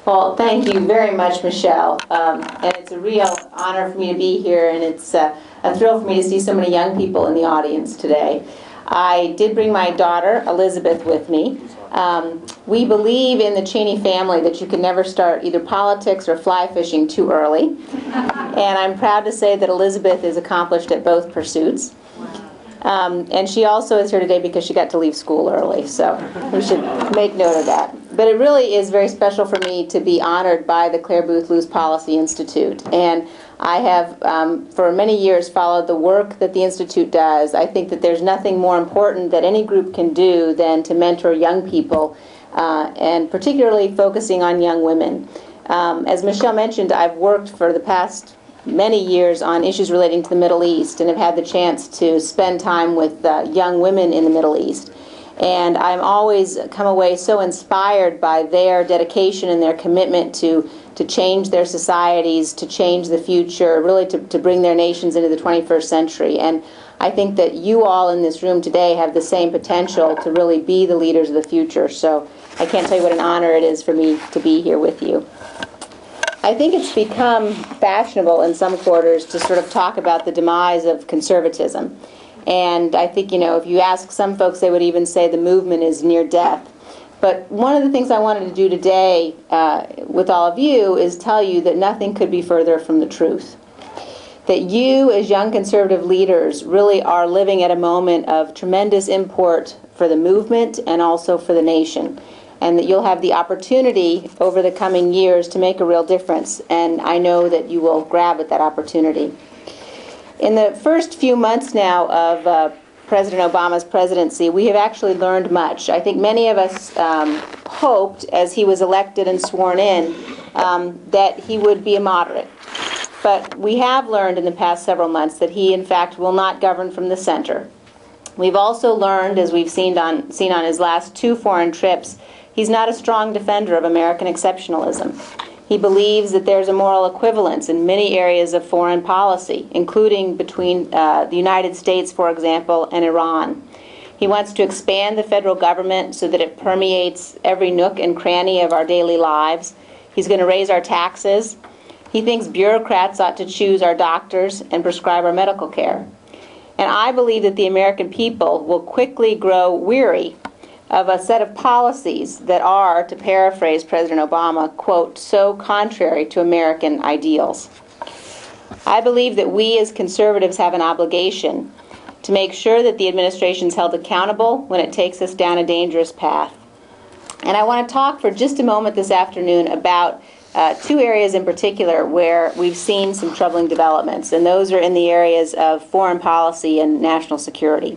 Well, thank you very much, Michelle. And it's a real honor for me to be here, and it's a thrill for me to see so many young people in the audience today. I did bring my daughter, Elizabeth, with me. We believe in the Cheney family that you can never start either politics or fly fishing too early. And I'm proud to say that Elizabeth is accomplished at both pursuits. And she also is here today because she got to leave school early, so we should make note of that. But it really is very special for me to be honored by the Clare Boothe Luce Policy Institute. And I have, for many years, followed the work that the Institute does. I think that there's nothing more important that any group can do than to mentor young people, and particularly focusing on young women. As Michelle mentioned, I've worked for the past many years on issues relating to the Middle East and have had the chance to spend time with young women in the Middle East. And I'm always come away so inspired by their dedication and their commitment to change their societies, to change the future, really to bring their nations into the 21st century. And I think that you all in this room today have the same potential to really be the leaders of the future. So I can't tell you what an honor it is for me to be here with you. I think it's become fashionable in some quarters to sort of talk about the demise of conservatism. And I think, if you ask some folks, they would even say the movement is near death. But one of the things I wanted to do today with all of you is tell you that nothing could be further from the truth. That you, as young conservative leaders, really are living at a moment of tremendous import for the movement and also for the nation. And that you'll have the opportunity over the coming years to make a real difference. And I know that you will grab at that opportunity. In the first few months now of President Obama's presidency, we have actually learned much. I think many of us hoped, as he was elected and sworn in, that he would be a moderate. But we have learned in the past several months that he, in fact, will not govern from the center. We've also learned, as we've seen on his last two foreign trips, he's not a strong defender of American exceptionalism. He believes that there's a moral equivalence in many areas of foreign policy, including between the United States, for example, and Iran. He wants to expand the federal government so that it permeates every nook and cranny of our daily lives. He's going to raise our taxes. He thinks bureaucrats ought to choose our doctors and prescribe our medical care. And I believe that the American people will quickly grow weary of a set of policies that are, to paraphrase President Obama, quote, so contrary to American ideals. I believe that we as conservatives have an obligation to make sure that the administration is held accountable when it takes us down a dangerous path. And I want to talk for just a moment this afternoon about two areas in particular where we've seen some troubling developments, and those are in the areas of foreign policy and national security.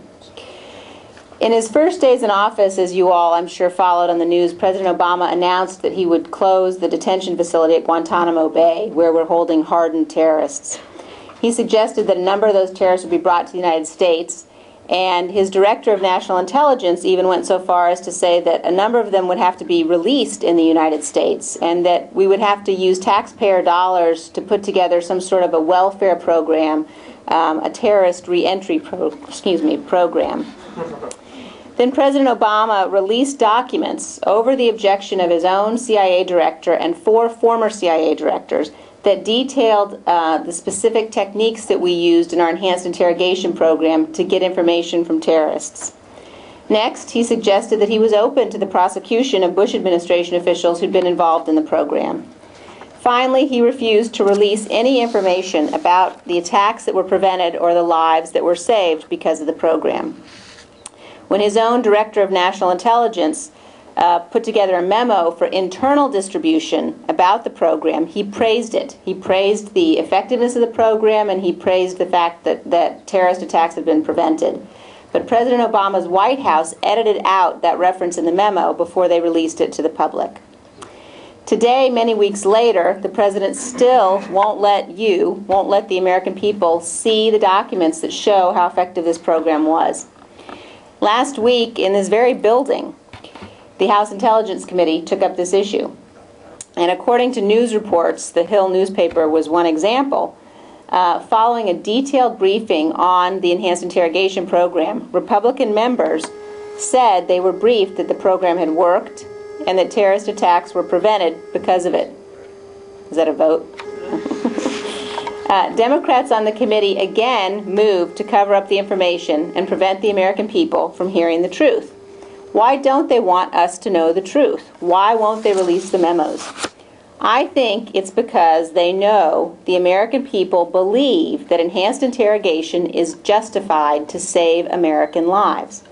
In his first days in office, as you all, I'm sure, followed on the news, President Obama announced that he would close the detention facility at Guantanamo Bay, where we're holding hardened terrorists. He suggested that a number of those terrorists would be brought to the United States, and his director of national intelligence even went so far as to say that a number of them would have to be released in the United States, and that we would have to use taxpayer dollars to put together some sort of a welfare program, a terrorist reentry program. Then President Obama released documents over the objection of his own CIA director and 4 former CIA directors that detailed the specific techniques that we used in our enhanced interrogation program to get information from terrorists. Next, he suggested that he was open to the prosecution of Bush administration officials who'd been involved in the program. Finally, he refused to release any information about the attacks that were prevented or the lives that were saved because of the program. When his own director of national intelligence put together a memo for internal distribution about the program, he praised it. He praised the effectiveness of the program, and he praised the fact that terrorist attacks had been prevented. But President Obama's White House edited out that reference in the memo before they released it to the public. Today, many weeks later, the president still won't let the American people see the documents that show how effective this program was. Last week, in this very building, the House Intelligence Committee took up this issue. And according to news reports, the Hill newspaper was one example, following a detailed briefing on the enhanced interrogation program, Republican members said they were briefed that the program had worked and that terrorist attacks were prevented because of it. Is that a vote? Democrats on the committee again moved to cover up the information and prevent the American people from hearing the truth. Why don't they want us to know the truth? Why won't they release the memos? I think it's because they know the American people believe that enhanced interrogation is justified to save American lives.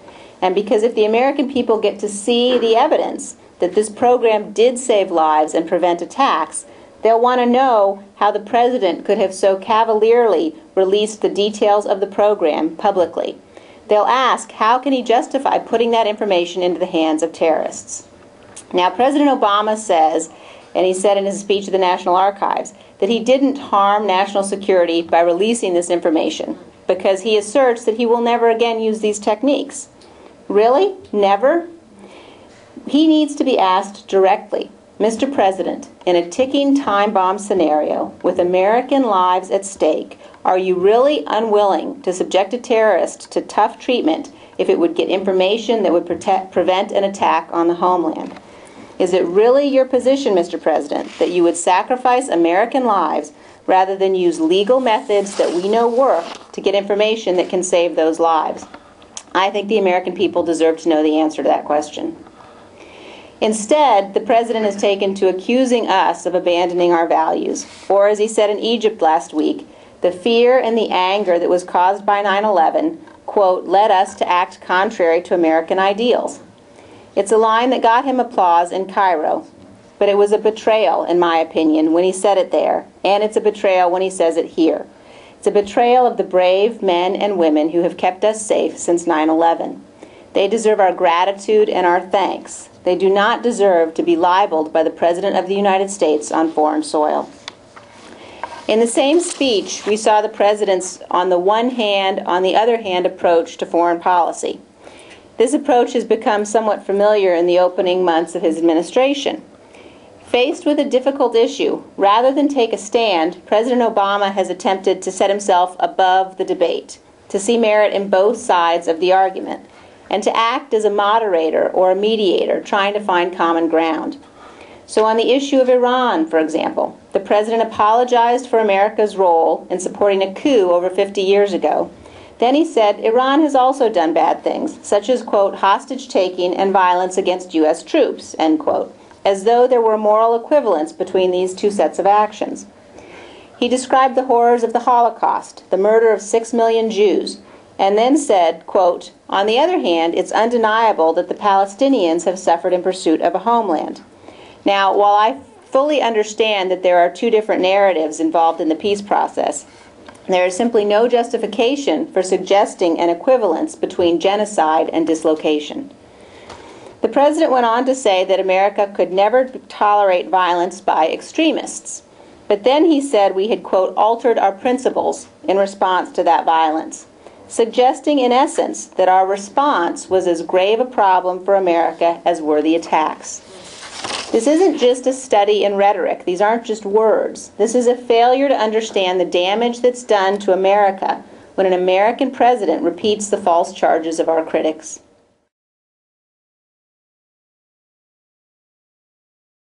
And because if the American people get to see the evidence that this program did save lives and prevent attacks, they'll want to know how the president could have so cavalierly released the details of the program publicly. They'll ask, how can he justify putting that information into the hands of terrorists? Now, President Obama says, and he said in his speech at the National Archives, that he didn't harm national security by releasing this information, because he asserts that he will never again use these techniques. Really? Never? He needs to be asked directly, Mr. President, in a ticking time bomb scenario with American lives at stake, are you really unwilling to subject a terrorist to tough treatment if it would get information that would prevent an attack on the homeland? Is it really your position, Mr. President, that you would sacrifice American lives rather than use legal methods that we know work to get information that can save those lives? I think the American people deserve to know the answer to that question. Instead, the President has taken to accusing us of abandoning our values, or as he said in Egypt last week, the fear and the anger that was caused by 9/11, quote, led us to act contrary to American ideals. It's a line that got him applause in Cairo, but it was a betrayal, in my opinion, when he said it there, and it's a betrayal when he says it here. It's a betrayal of the brave men and women who have kept us safe since 9/11. They deserve our gratitude and our thanks. They do not deserve to be libeled by the President of the United States on foreign soil. In the same speech, we saw the President's on the one hand, on the other hand approach to foreign policy. This approach has become somewhat familiar in the opening months of his administration. Faced with a difficult issue, rather than take a stand, President Obama has attempted to set himself above the debate, to see merit in both sides of the argument, and to act as a moderator or a mediator trying to find common ground. So on the issue of Iran, for example, the President apologized for America's role in supporting a coup over 50 years ago. Then he said Iran has also done bad things, such as, quote, hostage-taking and violence against U.S. troops, end quote, as though there were moral equivalence between these two sets of actions. He described the horrors of the Holocaust, the murder of 6 million Jews, and then said, quote, on the other hand, it's undeniable that the Palestinians have suffered in pursuit of a homeland. Now, while I fully understand that there are two different narratives involved in the peace process, there is simply no justification for suggesting an equivalence between genocide and dislocation. The President went on to say that America could never tolerate violence by extremists. But then he said we had, quote, altered our principles in response to that violence, suggesting in essence that our response was as grave a problem for America as were the attacks. This isn't just a study in rhetoric. These aren't just words. This is a failure to understand the damage that's done to America when an American president repeats the false charges of our critics.